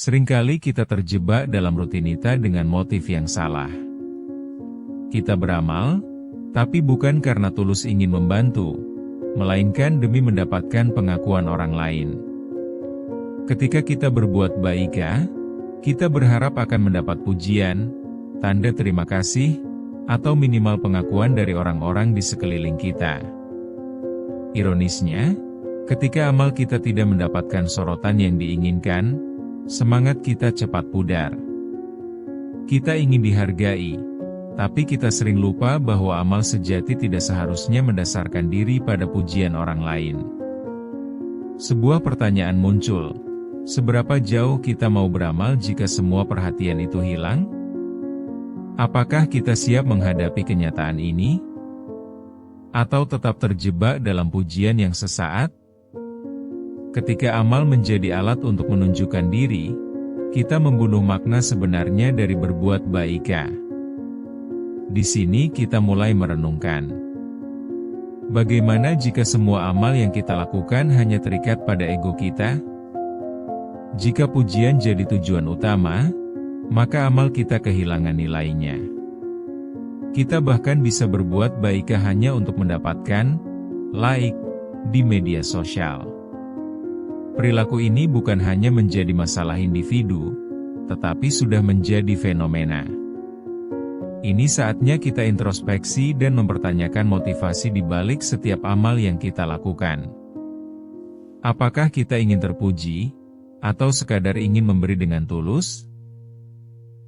Seringkali kita terjebak dalam rutinitas dengan motif yang salah. Kita beramal, tapi bukan karena tulus ingin membantu, melainkan demi mendapatkan pengakuan orang lain. Ketika kita berbuat baik, kita berharap akan mendapat pujian, tanda terima kasih, atau minimal pengakuan dari orang-orang di sekeliling kita. Ironisnya, ketika amal kita tidak mendapatkan sorotan yang diinginkan, semangat kita cepat pudar. Kita ingin dihargai, tapi kita sering lupa bahwa amal sejati tidak seharusnya mendasarkan diri pada pujian orang lain. Sebuah pertanyaan muncul, seberapa jauh kita mau beramal jika semua perhatian itu hilang? Apakah kita siap menghadapi kenyataan ini? Atau tetap terjebak dalam pujian yang sesaat? Ketika amal menjadi alat untuk menunjukkan diri, kita membunuh makna sebenarnya dari berbuat baik. Di sini kita mulai merenungkan. Bagaimana jika semua amal yang kita lakukan hanya terikat pada ego kita? Jika pujian jadi tujuan utama, maka amal kita kehilangan nilainya. Kita bahkan bisa berbuat baik hanya untuk mendapatkan like di media sosial. Perilaku ini bukan hanya menjadi masalah individu, tetapi sudah menjadi fenomena. Ini saatnya kita introspeksi dan mempertanyakan motivasi di balik setiap amal yang kita lakukan. Apakah kita ingin terpuji, atau sekadar ingin memberi dengan tulus?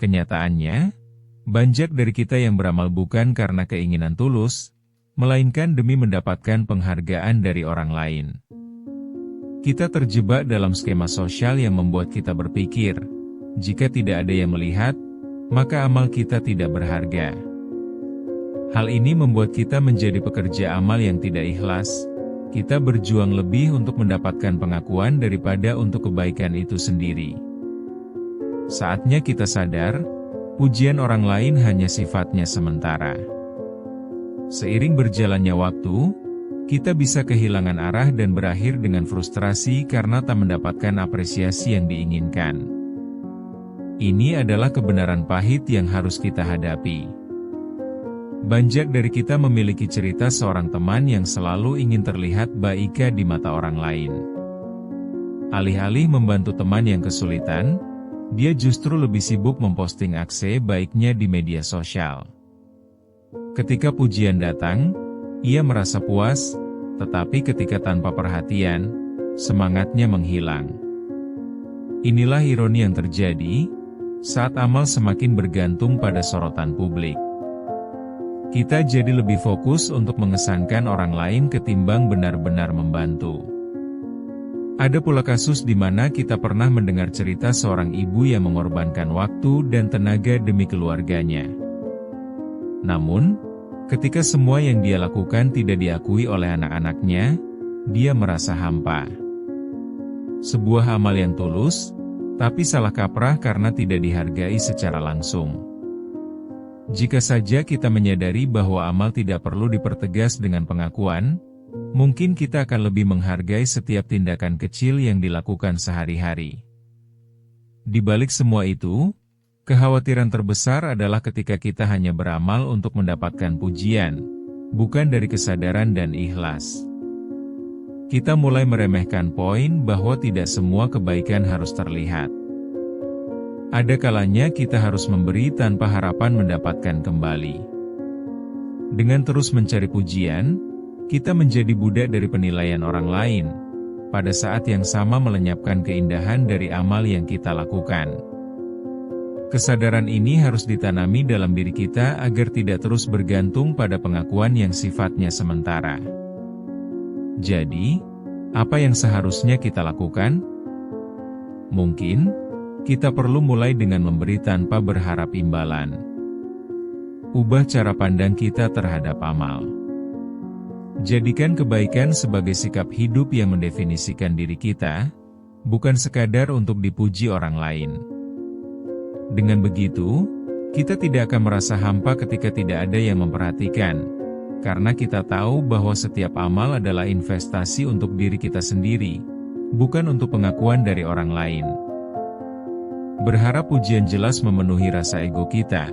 Kenyataannya, banyak dari kita yang beramal bukan karena keinginan tulus, melainkan demi mendapatkan penghargaan dari orang lain. Kita terjebak dalam skema sosial yang membuat kita berpikir, jika tidak ada yang melihat, maka amal kita tidak berharga. Hal ini membuat kita menjadi pekerja amal yang tidak ikhlas. Kita berjuang lebih untuk mendapatkan pengakuan daripada untuk kebaikan itu sendiri. Saatnya kita sadar, pujian orang lain hanya sifatnya sementara. Seiring berjalannya waktu, kita bisa kehilangan arah dan berakhir dengan frustrasi karena tak mendapatkan apresiasi yang diinginkan. Ini adalah kebenaran pahit yang harus kita hadapi. Banyak dari kita memiliki cerita seorang teman yang selalu ingin terlihat baik di mata orang lain. Alih-alih membantu teman yang kesulitan, dia justru lebih sibuk memposting aksi baiknya di media sosial. Ketika pujian datang, ia merasa puas, tetapi ketika tanpa perhatian, semangatnya menghilang. Inilah ironi yang terjadi saat amal semakin bergantung pada sorotan publik. Kita jadi lebih fokus untuk mengesankan orang lain ketimbang benar-benar membantu. Ada pula kasus di mana kita pernah mendengar cerita seorang ibu yang mengorbankan waktu dan tenaga demi keluarganya. Namun, ketika semua yang dia lakukan tidak diakui oleh anak-anaknya, dia merasa hampa. Sebuah amal yang tulus, tapi salah kaprah karena tidak dihargai secara langsung. Jika saja kita menyadari bahwa amal tidak perlu dipertegas dengan pengakuan, mungkin kita akan lebih menghargai setiap tindakan kecil yang dilakukan sehari-hari. Di balik semua itu, kekhawatiran terbesar adalah ketika kita hanya beramal untuk mendapatkan pujian, bukan dari kesadaran dan ikhlas. Kita mulai meremehkan poin bahwa tidak semua kebaikan harus terlihat. Ada kalanya kita harus memberi tanpa harapan mendapatkan kembali. Dengan terus mencari pujian, kita menjadi budak dari penilaian orang lain, pada saat yang sama melenyapkan keindahan dari amal yang kita lakukan. Kesadaran ini harus ditanami dalam diri kita agar tidak terus bergantung pada pengakuan yang sifatnya sementara. Jadi, apa yang seharusnya kita lakukan? Mungkin, kita perlu mulai dengan memberi tanpa berharap imbalan. Ubah cara pandang kita terhadap amal. Jadikan kebaikan sebagai sikap hidup yang mendefinisikan diri kita, bukan sekadar untuk dipuji orang lain. Dengan begitu, kita tidak akan merasa hampa ketika tidak ada yang memperhatikan, karena kita tahu bahwa setiap amal adalah investasi untuk diri kita sendiri, bukan untuk pengakuan dari orang lain. Berharap pujian jelas memenuhi rasa ego kita.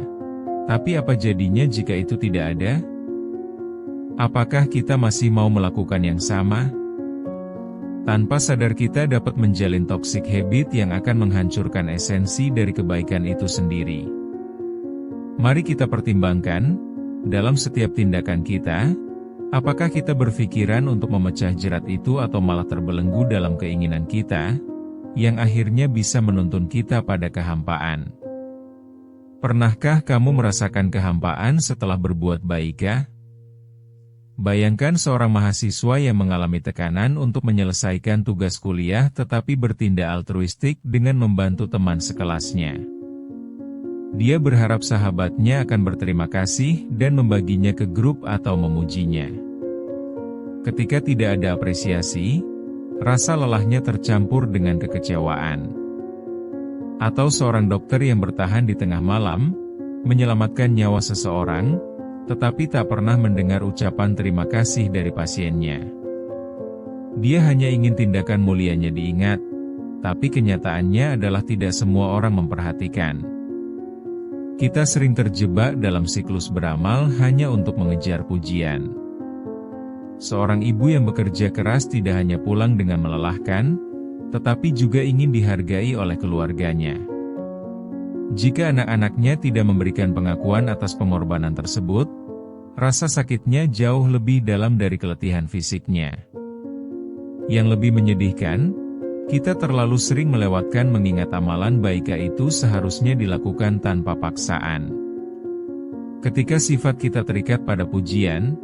Tapi apa jadinya jika itu tidak ada? Apakah kita masih mau melakukan yang sama? Tanpa sadar kita dapat menjalin toxic habit yang akan menghancurkan esensi dari kebaikan itu sendiri. Mari kita pertimbangkan, dalam setiap tindakan kita, apakah kita berpikiran untuk memecah jerat itu atau malah terbelenggu dalam keinginan kita, yang akhirnya bisa menuntun kita pada kehampaan. Pernahkah kamu merasakan kehampaan setelah berbuat baik? Bayangkan seorang mahasiswa yang mengalami tekanan untuk menyelesaikan tugas kuliah tetapi bertindak altruistik dengan membantu teman sekelasnya. Dia berharap sahabatnya akan berterima kasih dan membaginya ke grup atau memujinya. Ketika tidak ada apresiasi, rasa lelahnya tercampur dengan kekecewaan. Atau seorang dokter yang bertahan di tengah malam, menyelamatkan nyawa seseorang, tetapi tak pernah mendengar ucapan terima kasih dari pasiennya. Dia hanya ingin tindakan mulianya diingat, tapi kenyataannya adalah tidak semua orang memperhatikan. Kita sering terjebak dalam siklus beramal hanya untuk mengejar pujian. Seorang ibu yang bekerja keras tidak hanya pulang dengan melelahkan, tetapi juga ingin dihargai oleh keluarganya. Jika anak-anaknya tidak memberikan pengakuan atas pengorbanan tersebut, rasa sakitnya jauh lebih dalam dari keletihan fisiknya. Yang lebih menyedihkan, kita terlalu sering melewatkan mengingat amalan baik itu seharusnya dilakukan tanpa paksaan. Ketika sifat kita terikat pada pujian,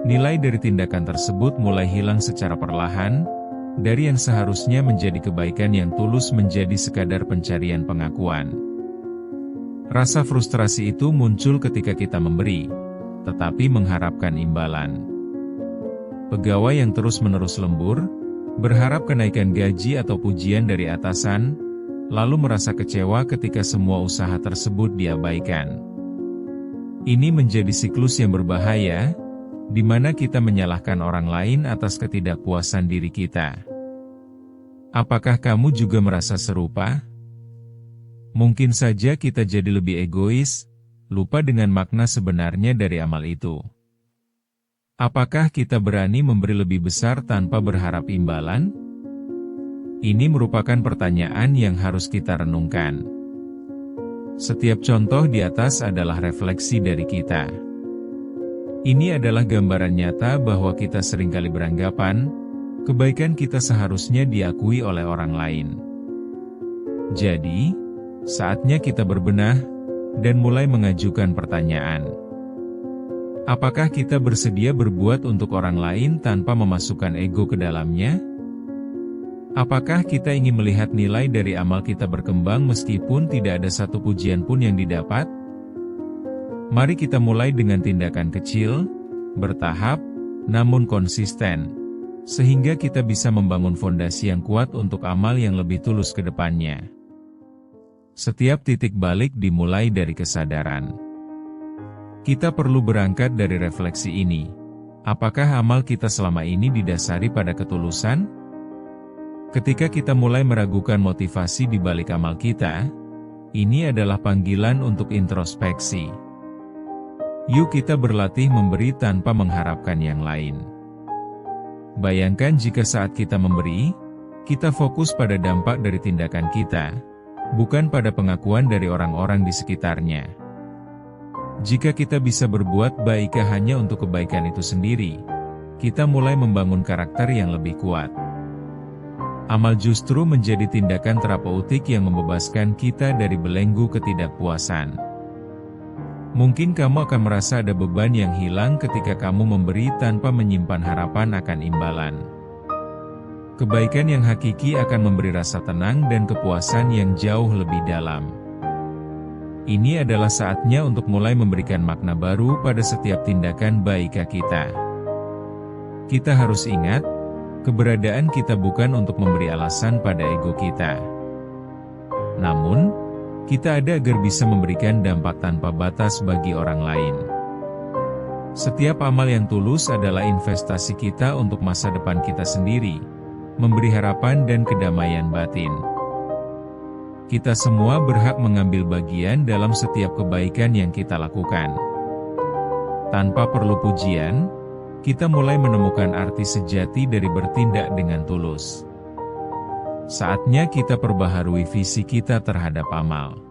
nilai dari tindakan tersebut mulai hilang secara perlahan, dari yang seharusnya menjadi kebaikan yang tulus menjadi sekadar pencarian pengakuan. Rasa frustrasi itu muncul ketika kita memberi, tetapi mengharapkan imbalan. Pegawai yang terus-menerus lembur, berharap kenaikan gaji atau pujian dari atasan, lalu merasa kecewa ketika semua usaha tersebut diabaikan. Ini menjadi siklus yang berbahaya, di mana kita menyalahkan orang lain atas ketidakpuasan diri kita. Apakah kamu juga merasa serupa? Mungkin saja kita jadi lebih egois, lupa dengan makna sebenarnya dari amal itu. Apakah kita berani memberi lebih besar tanpa berharap imbalan? Ini merupakan pertanyaan yang harus kita renungkan. Setiap contoh di atas adalah refleksi dari kita. Ini adalah gambaran nyata bahwa kita seringkali beranggapan, kebaikan kita seharusnya diakui oleh orang lain. Jadi, saatnya kita berbenah, dan mulai mengajukan pertanyaan. Apakah kita bersedia berbuat untuk orang lain tanpa memasukkan ego ke dalamnya? Apakah kita ingin melihat nilai dari amal kita berkembang meskipun tidak ada satu pujian pun yang didapat? Mari kita mulai dengan tindakan kecil, bertahap, namun konsisten, sehingga kita bisa membangun fondasi yang kuat untuk amal yang lebih tulus ke depannya. Setiap titik balik dimulai dari kesadaran. Kita perlu berangkat dari refleksi ini. Apakah amal kita selama ini didasari pada ketulusan? Ketika kita mulai meragukan motivasi di balik amal kita, ini adalah panggilan untuk introspeksi. Yuk kita berlatih memberi tanpa mengharapkan yang lain. Bayangkan jika saat kita memberi, kita fokus pada dampak dari tindakan kita, bukan pada pengakuan dari orang-orang di sekitarnya. Jika kita bisa berbuat baik hanya untuk kebaikan itu sendiri, kita mulai membangun karakter yang lebih kuat. Amal justru menjadi tindakan terapeutik yang membebaskan kita dari belenggu ketidakpuasan. Mungkin kamu akan merasa ada beban yang hilang ketika kamu memberi tanpa menyimpan harapan akan imbalan. Kebaikan yang hakiki akan memberi rasa tenang dan kepuasan yang jauh lebih dalam. Ini adalah saatnya untuk mulai memberikan makna baru pada setiap tindakan baik kita. Kita harus ingat, keberadaan kita bukan untuk memberi alasan pada ego kita. Namun, kita ada agar bisa memberikan dampak tanpa batas bagi orang lain. Setiap amal yang tulus adalah investasi kita untuk masa depan kita sendiri, memberi harapan dan kedamaian batin. Kita semua berhak mengambil bagian dalam setiap kebaikan yang kita lakukan. Tanpa perlu pujian, kita mulai menemukan arti sejati dari bertindak dengan tulus. Saatnya kita perbaharui visi kita terhadap amal.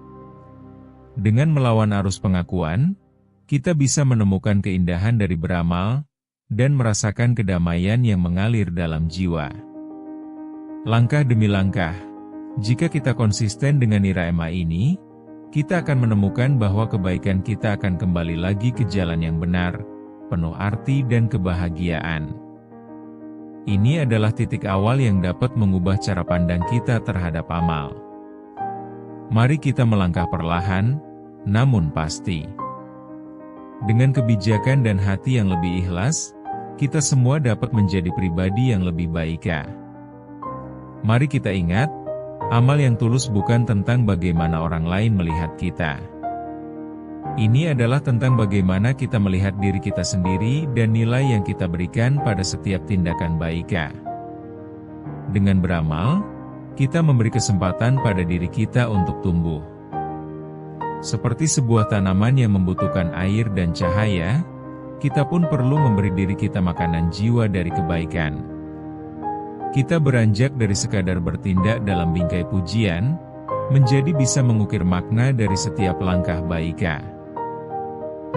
Dengan melawan arus pengakuan, kita bisa menemukan keindahan dari beramal, dan merasakan kedamaian yang mengalir dalam jiwa. Langkah demi langkah, jika kita konsisten dengan irama ini, kita akan menemukan bahwa kebaikan kita akan kembali lagi ke jalan yang benar, penuh arti dan kebahagiaan. Ini adalah titik awal yang dapat mengubah cara pandang kita terhadap amal. Mari kita melangkah perlahan, namun pasti. Dengan kebijakan dan hati yang lebih ikhlas, kita semua dapat menjadi pribadi yang lebih baik. Mari kita ingat, amal yang tulus bukan tentang bagaimana orang lain melihat kita. Ini adalah tentang bagaimana kita melihat diri kita sendiri dan nilai yang kita berikan pada setiap tindakan baik. Dengan beramal, kita memberi kesempatan pada diri kita untuk tumbuh. Seperti sebuah tanaman yang membutuhkan air dan cahaya, kita pun perlu memberi diri kita makanan jiwa dari kebaikan. Kita beranjak dari sekadar bertindak dalam bingkai pujian, menjadi bisa mengukir makna dari setiap langkah baik.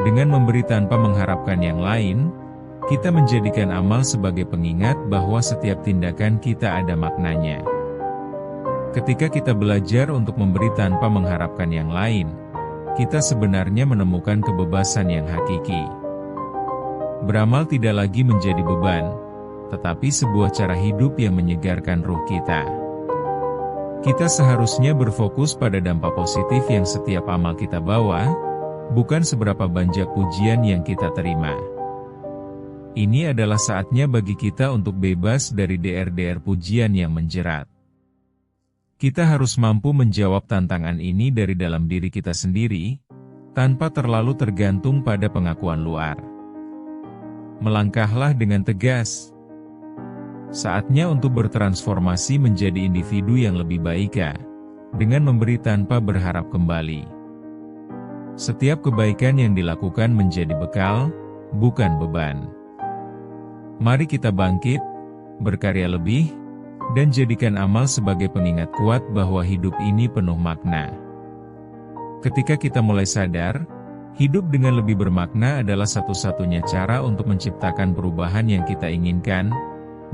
Dengan memberi tanpa mengharapkan yang lain, kita menjadikan amal sebagai pengingat bahwa setiap tindakan kita ada maknanya. Ketika kita belajar untuk memberi tanpa mengharapkan yang lain, kita sebenarnya menemukan kebebasan yang hakiki. Beramal tidak lagi menjadi beban, tetapi sebuah cara hidup yang menyegarkan ruh kita. Kita seharusnya berfokus pada dampak positif yang setiap amal kita bawa, bukan seberapa banyak pujian yang kita terima. Ini adalah saatnya bagi kita untuk bebas dari DR-DR pujian yang menjerat. Kita harus mampu menjawab tantangan ini dari dalam diri kita sendiri, tanpa terlalu tergantung pada pengakuan luar. Melangkahlah dengan tegas. Saatnya untuk bertransformasi menjadi individu yang lebih baik, dengan memberi tanpa berharap kembali. Setiap kebaikan yang dilakukan menjadi bekal, bukan beban. Mari kita bangkit, berkarya lebih, dan jadikan amal sebagai pengingat kuat bahwa hidup ini penuh makna. Ketika kita mulai sadar, hidup dengan lebih bermakna adalah satu-satunya cara untuk menciptakan perubahan yang kita inginkan,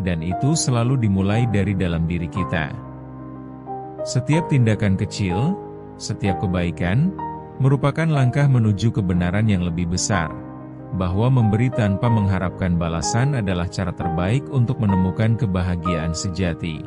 dan itu selalu dimulai dari dalam diri kita. Setiap tindakan kecil, setiap kebaikan, merupakan langkah menuju kebenaran yang lebih besar, bahwa memberi tanpa mengharapkan balasan adalah cara terbaik untuk menemukan kebahagiaan sejati.